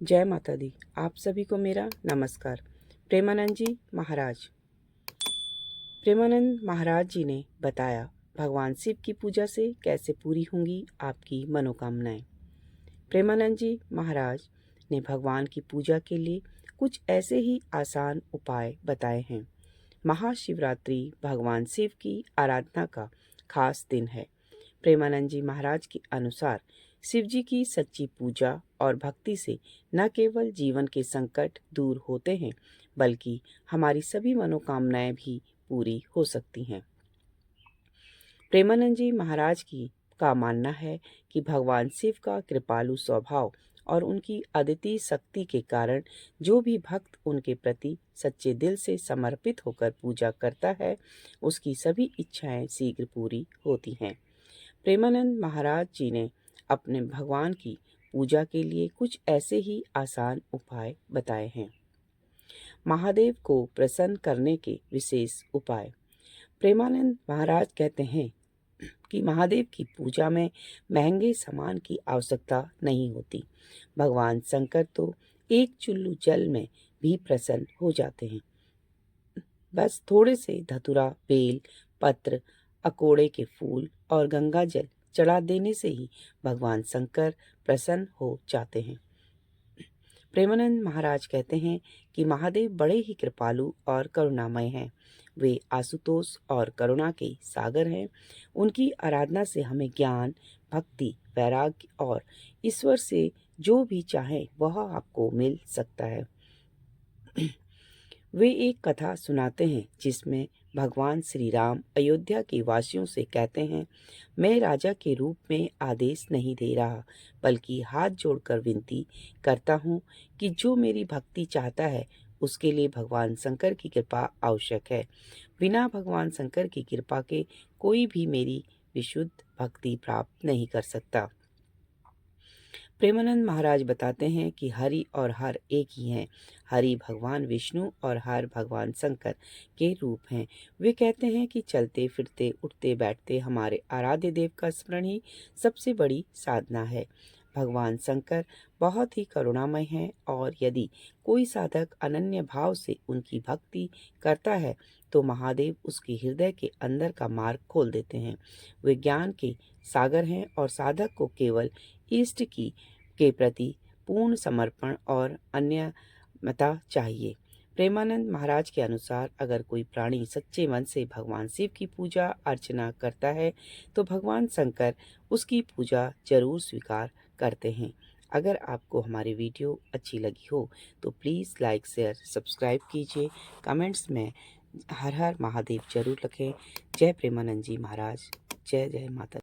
जय माता दी। आप सभी को मेरा नमस्कार। प्रेमानंद जी महाराज। प्रेमानंद महाराज जी ने बताया भगवान शिव की पूजा से कैसे पूरी होंगी आपकी मनोकामनाएं। प्रेमानंद जी महाराज ने भगवान की पूजा के लिए कुछ ऐसे ही आसान उपाय बताए हैं। महाशिवरात्रि भगवान शिव की आराधना का खास दिन है। प्रेमानंद जी महाराज के अनुसार शिव जी की सच्ची पूजा और भक्ति से न केवल जीवन के संकट दूर होते हैं बल्कि हमारी सभी मनोकामनाएं भी पूरी हो सकती हैं। प्रेमानंद जी महाराज की का मानना है कि भगवान शिव का कृपालु स्वभाव और उनकी अद्वितीय शक्ति के कारण जो भी भक्त उनके प्रति सच्चे दिल से समर्पित होकर पूजा करता है उसकी सभी इच्छाएं शीघ्र पूरी होती हैं। प्रेमानंद महाराज जी ने अपने भगवान की पूजा के लिए कुछ ऐसे ही आसान उपाय बताए हैं। महादेव को प्रसन्न करने के विशेष उपाय। प्रेमानंद महाराज कहते हैं कि महादेव की पूजा में महंगे सामान की आवश्यकता नहीं होती। भगवान शंकर तो एक चुल्लू जल में भी प्रसन्न हो जाते हैं। बस थोड़े से धतूरा, बेल पत्र, अकोड़े के फूल और गंगा जल चढ़ा देने से ही भगवान शंकर प्रसन्न हो जाते हैं। प्रेमानंद महाराज कहते हैं कि महादेव बड़े ही कृपालु और करुणामय हैं। वे आशुतोष और करुणा के सागर हैं। उनकी आराधना से हमें ज्ञान, भक्ति, वैराग्य और ईश्वर से जो भी चाहें वह आपको मिल सकता है। वे एक कथा सुनाते हैं जिसमें भगवान श्री राम अयोध्या के वासियों से कहते हैं, मैं राजा के रूप में आदेश नहीं दे रहा बल्कि हाथ जोड़कर विनती करता हूँ कि जो मेरी भक्ति चाहता है उसके लिए भगवान शंकर की कृपा आवश्यक है। बिना भगवान शंकर की कृपा के कोई भी मेरी विशुद्ध भक्ति प्राप्त नहीं कर सकता। प्रेमानंद महाराज बताते हैं कि हरि और हर एक ही हैं। हरि भगवान विष्णु और हर भगवान शंकर के रूप हैं। वे कहते हैं कि चलते फिरते उठते बैठते हमारे आराध्य देव का स्मरण ही सबसे बड़ी साधना है। भगवान शंकर बहुत ही करुणामय हैं और यदि कोई साधक अनन्य भाव से उनकी भक्ति करता है तो महादेव उसके हृदय के अंदर का मार्ग खोल देते हैं। वे ज्ञान के सागर हैं और साधक को केवल इष्ट की के प्रति पूर्ण समर्पण और अन्यमता चाहिए। प्रेमानंद महाराज के अनुसार अगर कोई प्राणी सच्चे मन से भगवान शिव की पूजा अर्चना करता है तो भगवान शंकर उसकी पूजा जरूर स्वीकार करते हैं। अगर आपको हमारी वीडियो अच्छी लगी हो तो प्लीज़ लाइक शेयर सब्सक्राइब कीजिए। कमेंट्स में हर हर महादेव जरूर लिखें। जय प्रेमानंद जी महाराज। जय जय माता।